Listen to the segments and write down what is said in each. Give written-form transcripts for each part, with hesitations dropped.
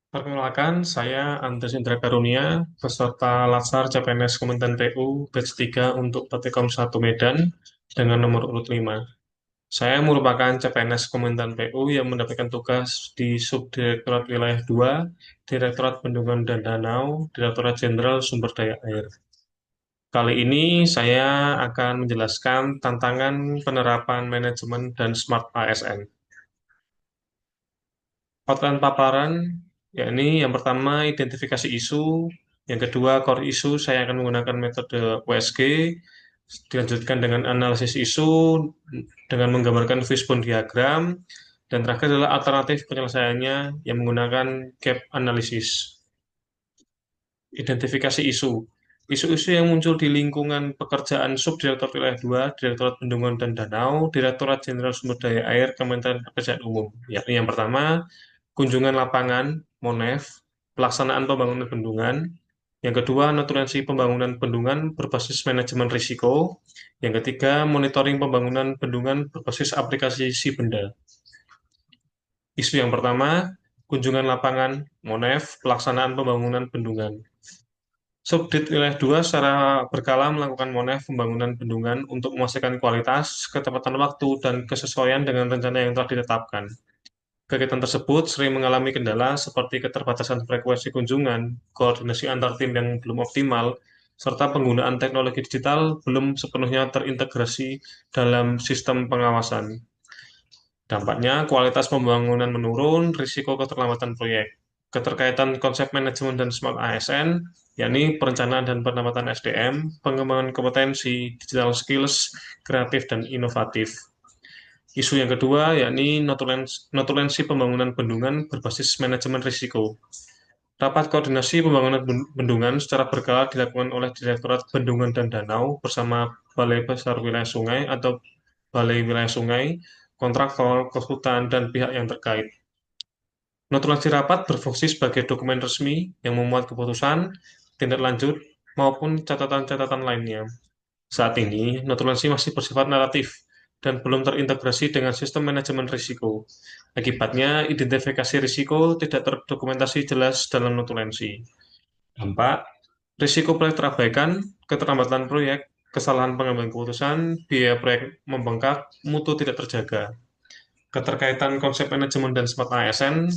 Perkenalkan, saya Andres Indra Karunia, peserta Latsar CPNS Kementerian PU Batch 3 untuk Praktikum 1 Medan dengan nomor urut 5. Saya merupakan CPNS Kementerian PU yang mendapatkan tugas di Subdirektorat Wilayah 2, Direktorat Bendungan dan Danau, Direktorat Jenderal Sumber Daya Air. Kali ini saya akan menjelaskan tantangan penerapan manajemen dan Smart ASN. Outline paparan, yakni yang pertama identifikasi isu, yang kedua core isu, saya akan menggunakan metode USG, dilanjutkan dengan analisis isu dengan menggambarkan fishbone diagram, dan terakhir adalah alternatif penyelesaiannya yang menggunakan gap analysis. Identifikasi isu. Isu-isu yang muncul di lingkungan pekerjaan Subdirektorat Wilayah 2, Direktorat Bendungan dan Danau, Direktorat Jenderal Sumber Daya Air, Kementerian Pekerjaan Umum. Yakni yang pertama, kunjungan lapangan, MONEF, pelaksanaan pembangunan bendungan. Yang kedua, notulensi pembangunan bendungan berbasis manajemen risiko. Yang ketiga, monitoring pembangunan bendungan berbasis aplikasi si benda. Isu yang pertama, kunjungan lapangan, MONEF, pelaksanaan pembangunan bendungan. Subdit Wilayah 2 secara berkala melakukan MONEF pembangunan bendungan untuk memastikan kualitas, ketepatan waktu, dan kesesuaian dengan rencana yang telah ditetapkan. Kegiatan tersebut sering mengalami kendala seperti keterbatasan frekuensi kunjungan, koordinasi antar tim yang belum optimal, serta penggunaan teknologi digital belum sepenuhnya terintegrasi dalam sistem pengawasan. Dampaknya, kualitas pembangunan menurun, risiko keterlambatan proyek. Keterkaitan konsep manajemen dan smart ASN, yakni perencanaan dan penempatan SDM, pengembangan kompetensi, digital skills, kreatif dan inovatif. Isu yang kedua, yakni notulensi pembangunan bendungan berbasis manajemen risiko. Rapat koordinasi pembangunan bendungan secara berkala dilakukan oleh Direktorat Bendungan dan Danau bersama Balai Besar Wilayah Sungai atau Balai Wilayah Sungai, kontraktor, konsultan, dan pihak yang terkait. Notulensi rapat berfungsi sebagai dokumen resmi yang memuat keputusan, tindak lanjut, maupun catatan-catatan lainnya. Saat ini, notulensi masih bersifat naratif dan belum terintegrasi dengan sistem manajemen risiko. Akibatnya, identifikasi risiko tidak terdokumentasi jelas dalam notulensi. Dampak, risiko proyek terabaikan, keterlambatan proyek, kesalahan pengambilan keputusan, biaya proyek membengkak, mutu tidak terjaga. Keterkaitan konsep manajemen dan smart ASN,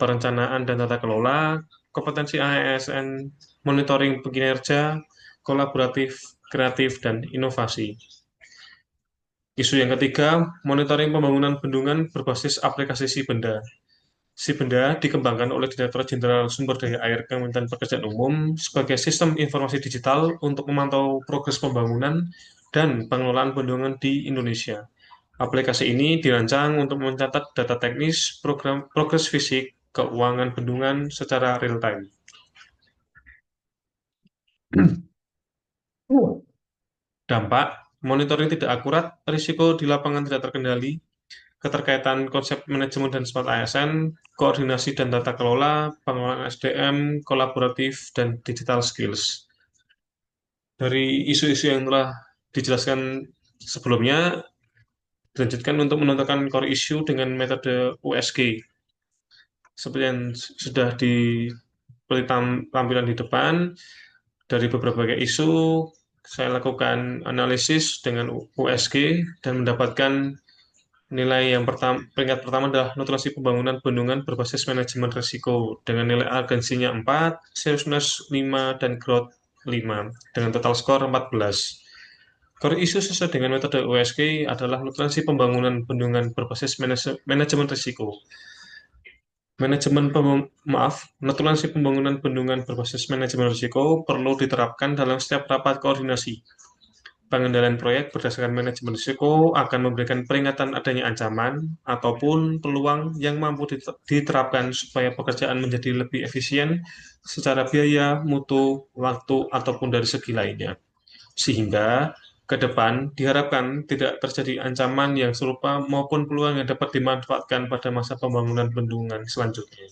perencanaan dan tata kelola, kompetensi ASN, monitoring kinerja, kolaboratif, kreatif, dan inovasi. Isu yang ketiga, monitoring pembangunan bendungan berbasis aplikasi si benda. Si benda dikembangkan oleh Direktorat Jenderal Sumber Daya Air Kementerian Pekerjaan Umum sebagai sistem informasi digital untuk memantau progres pembangunan dan pengelolaan bendungan di Indonesia. Aplikasi ini dirancang untuk mencatat data teknis, program progres fisik, keuangan bendungan secara real time. Dampak, monitoring tidak akurat, risiko di lapangan tidak terkendali, keterkaitan konsep manajemen dan smart ASN, koordinasi dan tata kelola, pengelolaan SDM, kolaboratif, dan digital skills. Dari isu-isu yang telah dijelaskan sebelumnya, dilanjutkan untuk menentukan core issue dengan metode USG. Seperti yang sudah tampilan di depan, dari beberapa isu, saya lakukan analisis dengan USG dan mendapatkan nilai yang peringkat pertama adalah notulensi pembangunan bendungan berbasis manajemen risiko dengan nilai urgensinya 4, seriousness 5, dan growth 5 dengan total skor 14. Core isu sesuai dengan metode USG adalah notulensi pembangunan bendungan berbasis manajemen risiko. Notulensi pembangunan bendungan berbasis manajemen risiko perlu diterapkan dalam setiap rapat koordinasi. Pengendalian proyek berdasarkan manajemen risiko akan memberikan peringatan adanya ancaman ataupun peluang yang mampu diterapkan supaya pekerjaan menjadi lebih efisien secara biaya, mutu, waktu, ataupun dari segi lainnya. Sehingga ke depan diharapkan tidak terjadi ancaman yang serupa maupun peluang yang dapat dimanfaatkan pada masa pembangunan bendungan selanjutnya.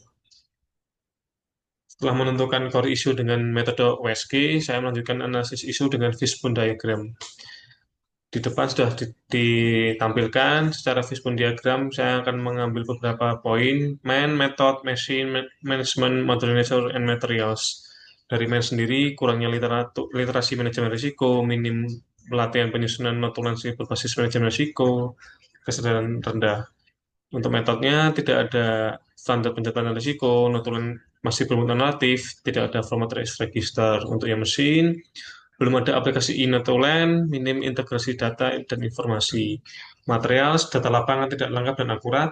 Setelah menentukan core issue dengan metode OSG, saya melanjutkan analisis isu dengan fishbone diagram. Di depan sudah ditampilkan secara Fishbone diagram. Saya akan mengambil beberapa poin: man, method, machine, management, modernization, and materials. Dari man sendiri, kurangnya literasi manajemen risiko, minim pelatihan penyusunan notulensi berbasis manajemen risiko, kesadaran rendah. Untuk metodenya, tidak ada standar pencatatan risiko, notulen masih belum alternatif, tidak ada format register. Untuk yang mesin, belum ada aplikasi e-notulen, minim integrasi data dan informasi. Material, data lapangan tidak lengkap dan akurat,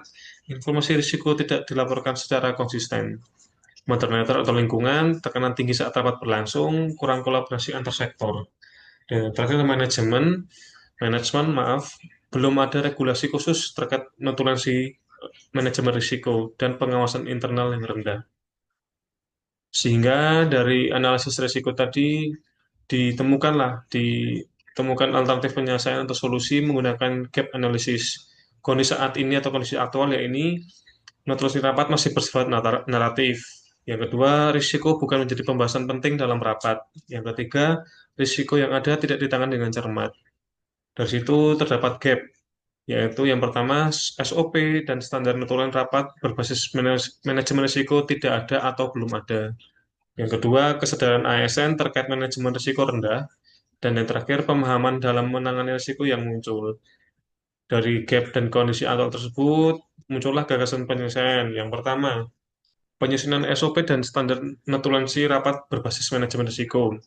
informasi risiko tidak dilaporkan secara konsisten. Moderator atau lingkungan, tekanan tinggi saat rapat berlangsung, kurang kolaborasi antar sektor. Dan terakhir manajemen, maaf, belum ada regulasi khusus terkait notulensi manajemen risiko dan pengawasan internal yang rendah. Sehingga dari analisis risiko tadi ditemukan alternatif penyelesaian atau solusi menggunakan gap analysis. Kondisi saat ini atau kondisi aktual ya ini notulensi rapat masih bersifat naratif. Yang kedua, risiko bukan menjadi pembahasan penting dalam rapat. Yang ketiga, risiko yang ada tidak ditangani dengan cermat. Dari situ terdapat gap, yaitu yang pertama SOP dan standar notulen rapat berbasis manajemen risiko tidak ada atau belum ada. Yang kedua, kesadaran ASN terkait manajemen risiko rendah. Dan yang terakhir, pemahaman dalam menangani risiko yang muncul. Dari gap dan kondisi aktual tersebut, muncullah gagasan penyelesaian. Yang pertama, penyusunan SOP dan standar notulensi rapat berbasis manajemen risiko.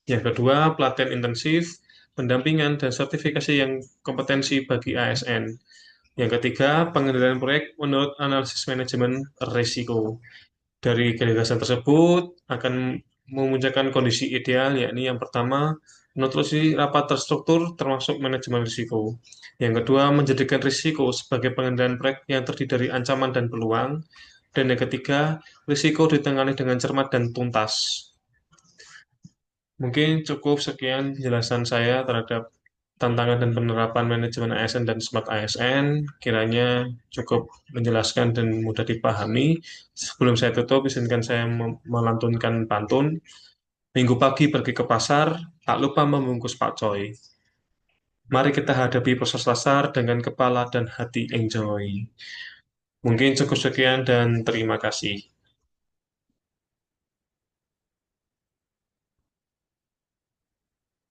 Yang kedua, pelatihan intensif, pendampingan, dan sertifikasi yang kompetensi bagi ASN. Yang ketiga, pengendalian proyek menurut analisis manajemen risiko. Dari gagasan tersebut akan memunculkan kondisi ideal, yakni yang pertama, nutrisi rapat terstruktur termasuk manajemen risiko. Yang kedua, menjadikan risiko sebagai pengendalian proyek yang terdiri dari ancaman dan peluang. Dan yang ketiga, risiko ditangani dengan cermat dan tuntas. Mungkin cukup sekian penjelasan saya terhadap tantangan dan penerapan manajemen ASN dan Smart ASN. Kiranya cukup menjelaskan dan mudah dipahami. Sebelum saya tutup, izinkan saya melantunkan pantun. Minggu pagi pergi ke pasar, tak lupa membungkus pakcoy. Mari kita hadapi proses pasar dengan kepala dan hati enjoy. Mungkin cukup sekian dan terima kasih.